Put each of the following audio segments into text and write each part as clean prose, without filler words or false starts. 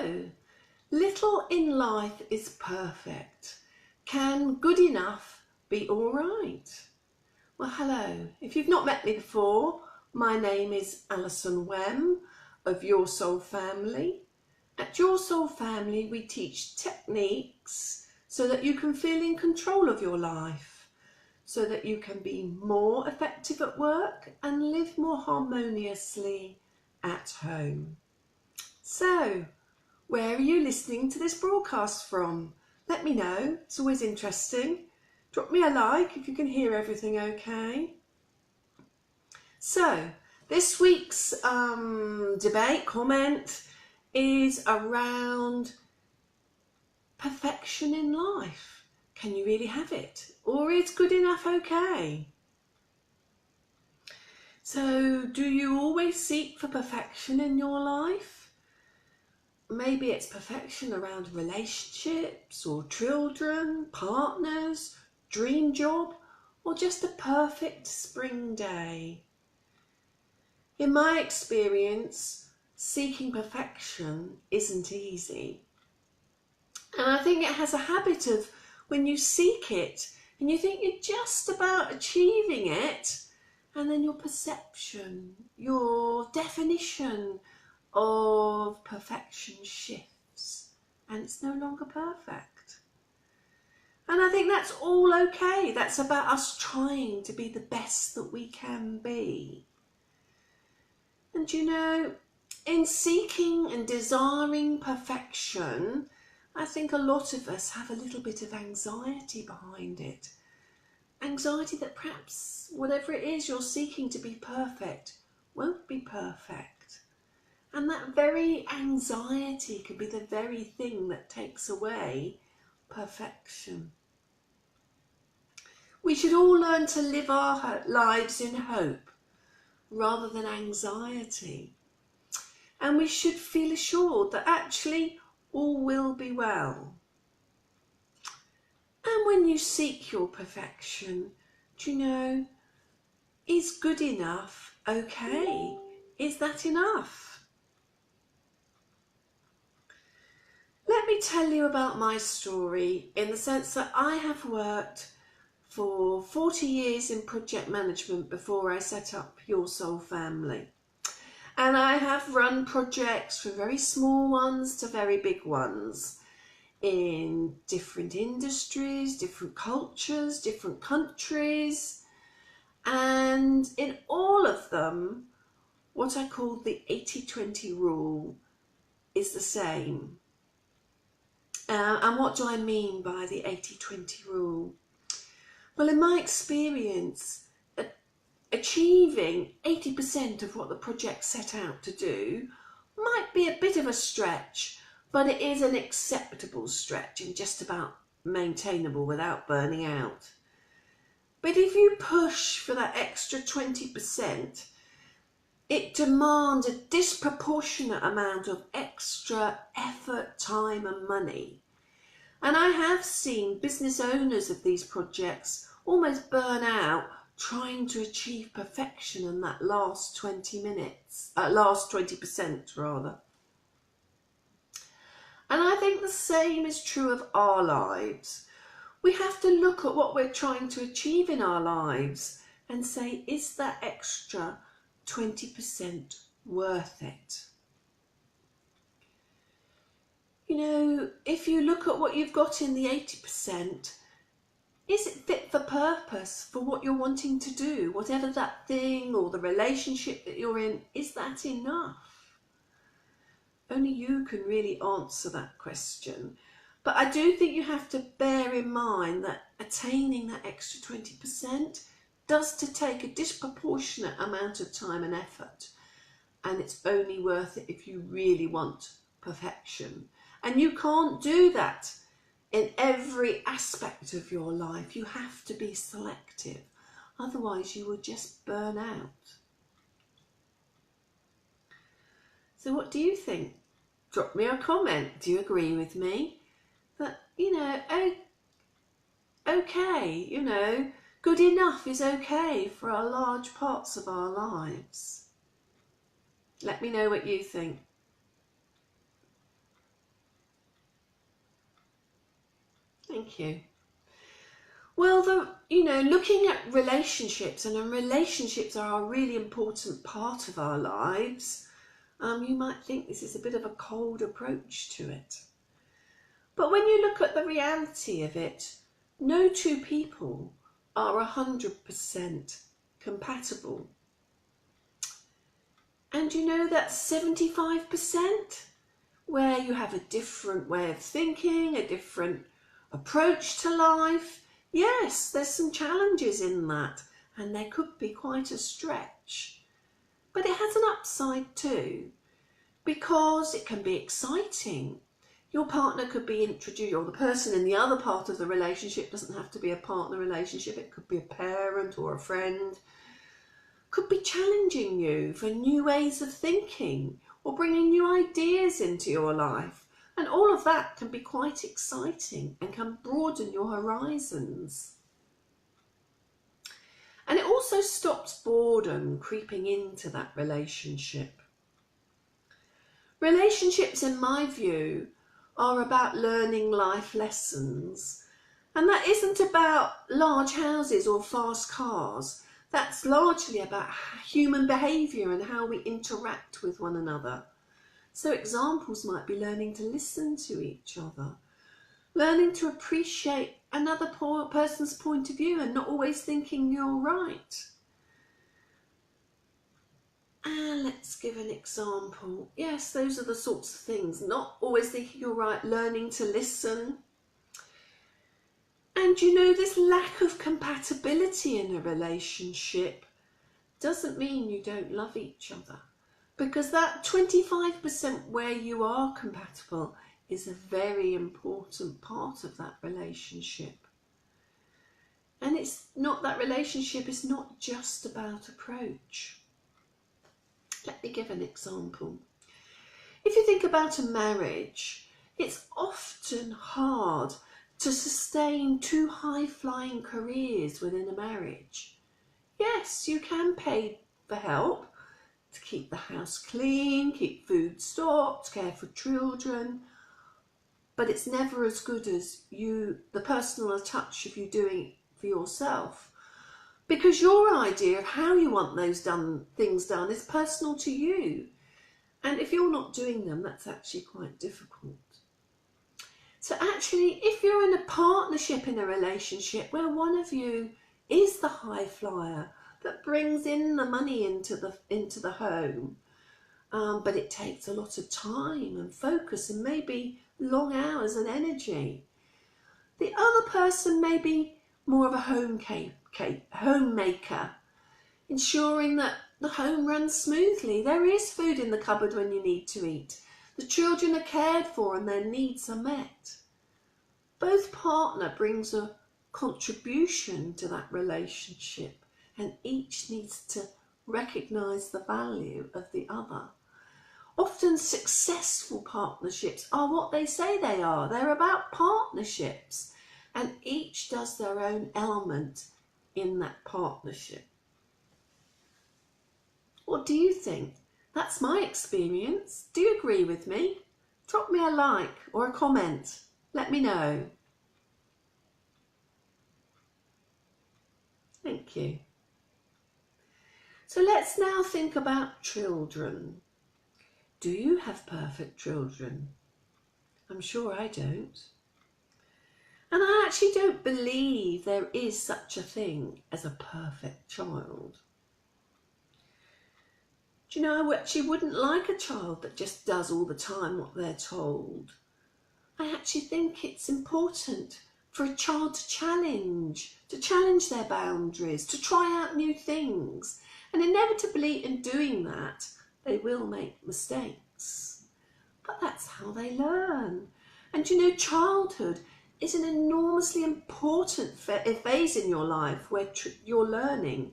So, little in life is perfect. Can good enough be all right? Well, hello. If you've not met me before, my name is Alison Wem of Your Soul Family. At Your Soul Family, we teach techniques so that you can feel in control of your life, so that you can be more effective at work and live more harmoniously at home. So, where are you listening to this broadcast from? Let me know, it's always interesting. Drop me a like if you can hear everything okay. So, this week's debate, comment, is around perfection in life. Can you really have it? Or is good enough okay? So, do you always seek for perfection in your life? Maybe it's perfection around relationships or children, partners, dream job, or just a perfect spring day. In my experience, seeking perfection isn't easy. And I think it has a habit of when you seek it and you think you're just about achieving it, and then your perception, your definition of perfection shifts and it's no longer perfect. And I think that's all okay. That's about us trying to be the best that we can be. And you know, in seeking and desiring perfection, I think a lot of us have a little bit of anxiety behind it. Anxiety that perhaps whatever it is you're seeking to be perfect won't be perfect. And that very anxiety could be the very thing that takes away perfection. We should all learn to live our lives in hope rather than anxiety. And we should feel assured that actually all will be well. And when you seek your perfection, do you know, is good enough okay? Is that enough? Let me tell you about my story in the sense that I have worked for 40 years in project management before I set up Your Soul Family. And I have run projects from very small ones to very big ones in different industries, different cultures, different countries. And in all of them, what I call the 80-20 rule is the same. And what do I mean by the 80-20 rule? Well, in my experience, achieving 80% of what the project set out to do might be a bit of a stretch, but it is an acceptable stretch and just about maintainable without burning out. But if you push for that extra 20%, it demands a disproportionate amount of extra effort, time and money. And I have seen business owners of these projects almost burn out trying to achieve perfection in that last 20% rather. And I think the same is true of our lives. We have to look at what we're trying to achieve in our lives and say, is that extra 20% worth it? You know, if you look at what you've got in the 80%, is it fit for purpose for what you're wanting to do? Whatever that thing or the relationship that you're in, is that enough? Only you can really answer that question. But I do think you have to bear in mind that attaining that extra 20% does take a disproportionate amount of time and effort. And it's only worth it if you really want perfection. And you can't do that in every aspect of your life. You have to be selective. Otherwise, you will just burn out. So what do you think? Drop me a comment. Do you agree with me? That, you know, okay, you know, good enough is okay for a large parts of our lives. Let me know what you think. Thank you. Well, looking at relationships, and relationships are a really important part of our lives, you might think this is a bit of a cold approach to it. But when you look at the reality of it, no two people are 100% compatible. And you know that's 75% where you have a different way of thinking, a different approach to life. Yes, there's some challenges in that, and they could be quite a stretch. But it has an upside too, because it can be exciting. Your partner could be introduced, or the person in the other part of the relationship doesn't have to be a partner relationship, it could be a parent or a friend, could be challenging you for new ways of thinking or bringing new ideas into your life. And all of that can be quite exciting and can broaden your horizons. And it also stops boredom creeping into that relationship. Relationships, in my view, are about learning life lessons. And that isn't about large houses or fast cars. That's largely about human behaviour and how we interact with one another. So examples might be learning to listen to each other, learning to appreciate another person's point of view and not always thinking you're right. And let's give an example. Yes, those are the sorts of things. Not always thinking you're right, learning to listen. And this lack of compatibility in a relationship doesn't mean you don't love each other. Because that 25% where you are compatible is a very important part of that relationship. And that relationship is not just about approach. Let me give an example. If you think about a marriage, it's often hard to sustain two high-flying careers within a marriage. Yes, you can pay for help to keep the house clean, keep food stocked, care for children, but it's never as good as the personal touch of you doing it for yourself. Because your idea of how you want those things done is personal to you. And if you're not doing them, that's actually quite difficult. So actually, if you're in a partnership in a relationship where one of you is the high flyer that brings in the money into the home, but it takes a lot of time and focus and maybe long hours and energy. The other person may be more of a homemaker, ensuring that the home runs smoothly. There is food in the cupboard when you need to eat. The children are cared for and their needs are met. Both partner brings a contribution to that relationship, and each needs to recognise the value of the other. Often successful partnerships are what they say they are. They're about partnerships, and each does their own element in that partnership. What do you think? That's my experience. Do you agree with me? Drop me a like or a comment. Let me know. Thank you. So let's now think about children. Do you have perfect children? I'm sure I don't. And I actually don't believe there is such a thing as a perfect child. Do you know, I actually wouldn't like a child that just does all the time what they're told. I actually think it's important for a child to challenge their boundaries, to try out new things. And inevitably in doing that, they will make mistakes. But that's how they learn. And childhood is an enormously important phase in your life where you're learning.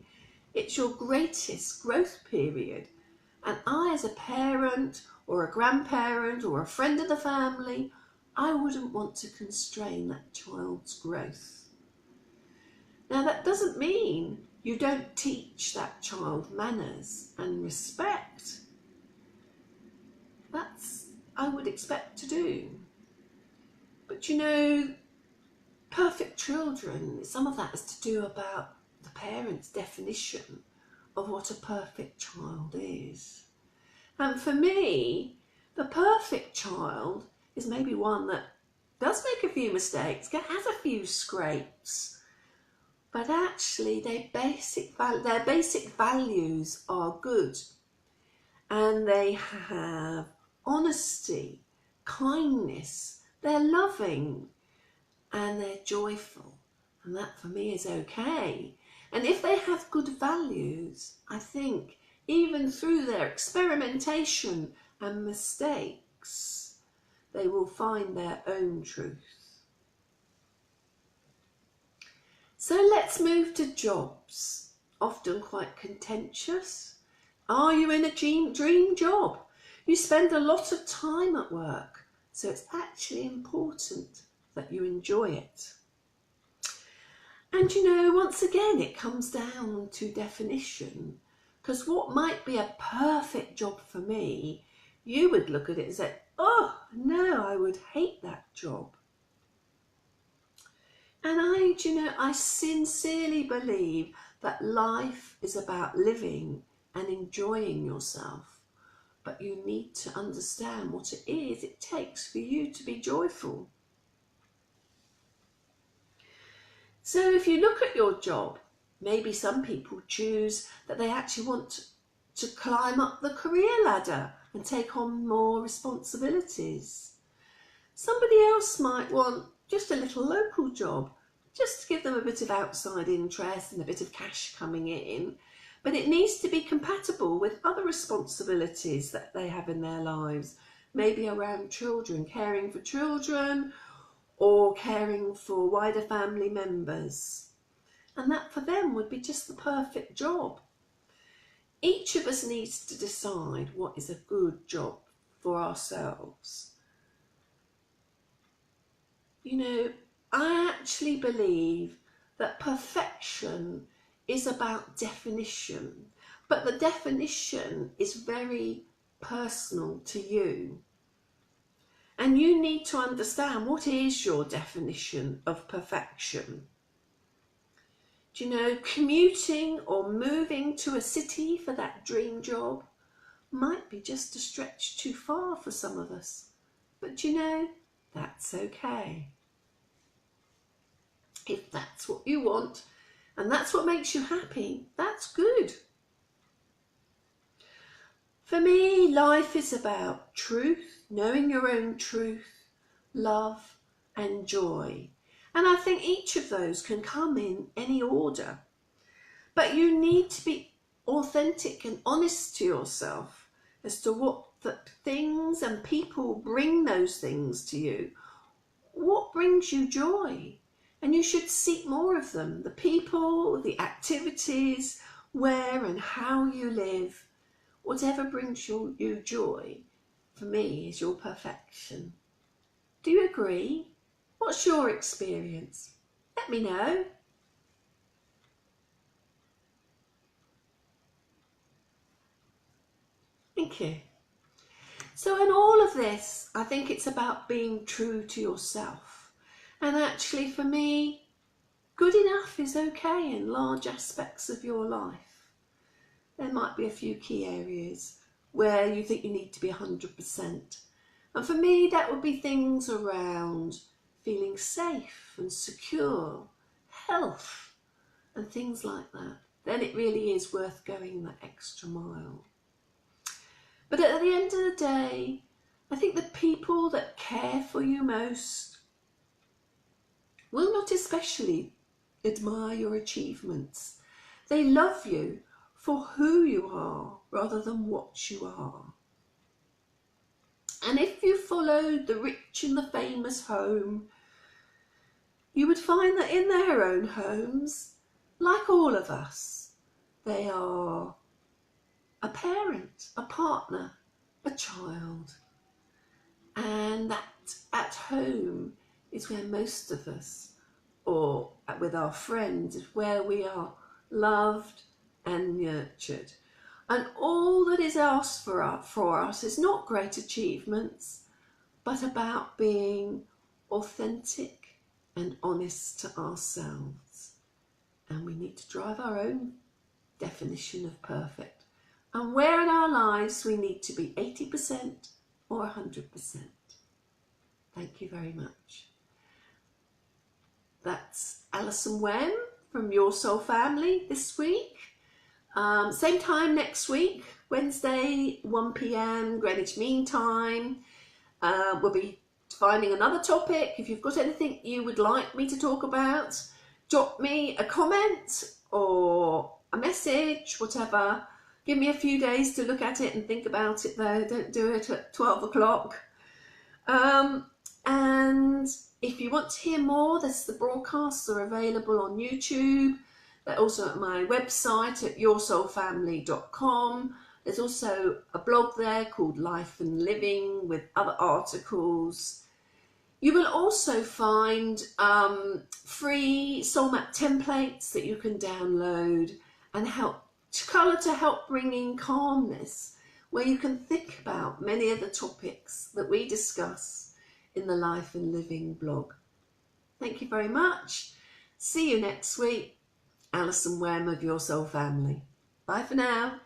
It's your greatest growth period. And I, as a parent or a grandparent or a friend of the family, I wouldn't want to constrain that child's growth. Now, that doesn't mean you don't teach that child manners and respect. That's I would expect to do. But perfect children, some of that is to do about the parents' definition of what a perfect child is. And for me, the perfect child is maybe one that does make a few mistakes, has a few scrapes, but actually their basic values are good, and they have honesty, kindness, they're loving, and they're joyful, and that for me is okay. And if they have good values, I think even through their experimentation and mistakes, they will find their own truth. So let's move to jobs, often quite contentious. Are you in a dream job? You spend a lot of time at work, so it's actually important that you enjoy it. And once again, it comes down to definition, because what might be a perfect job for me, you would look at it and say, oh no, I would hate that job. And I sincerely believe that life is about living and enjoying yourself, but you need to understand what it takes for you to be joyful. So if you look at your job, maybe some people choose that they actually want to climb up the career ladder and take on more responsibilities. Somebody else might want just a little local job, just to give them a bit of outside interest and a bit of cash coming in, but it needs to be compatible with other responsibilities that they have in their lives, maybe around children, caring for children, or caring for wider family members. And that for them would be just the perfect job. Each of us needs to decide what is a good job for ourselves. I actually believe that perfection is about definition, but the definition is very personal to you. And you need to understand, what is your definition of perfection? Commuting or moving to a city for that dream job might be just a stretch too far for some of us. But that's okay. If that's what you want and that's what makes you happy, that's good. For me, life is about truth, knowing your own truth, love and joy. And I think each of those can come in any order. But you need to be authentic and honest to yourself as to what the things and people bring those things to you. What brings you joy? And you should seek more of them. The people, the activities, where and how you live. Whatever brings you joy, for me, is your perfection. Do you agree? What's your experience? Let me know. Thank you. So in all of this, I think it's about being true to yourself. And actually for me, good enough is okay in large aspects of your life. There might be a few key areas where you think you need to be 100%. And for me, that would be things around feeling safe and secure, health, and things like that. Then it really is worth going that extra mile. But at the end of the day, I think the people that care for you most will not especially admire your achievements. They love you for who you are rather than what you are. And if you followed the rich and the famous home, you would find that in their own homes, like all of us, they are a parent, a partner, a child. And that at home is where most of us, or with our friends, is where we are loved and nurtured. And all that is asked for us is not great achievements, but about being authentic and honest to ourselves. And we need to drive our own definition of perfect. And where in our lives we need to be 80% or 100%. Thank you very much. That's Alison Wem from Your Soul Family this week. Same time next week, Wednesday, 1 p.m. Greenwich Mean Time. We'll be finding another topic. If you've got anything you would like me to talk about, drop me a comment or a message, whatever. Give me a few days to look at it and think about it though. Don't do it at 12 o'clock. And if you want to hear more, the broadcasts are available on YouTube. They're also at my website at yoursoulfamily.com. There's also a blog there called Life and Living with other articles. You will also find free soul map templates that you can download and colour to help bring in calmness, where you can think about many of the topics that we discuss in the Life and Living blog. Thank you very much. See you next week. Alison Wem of Your Soul Family. Bye for now.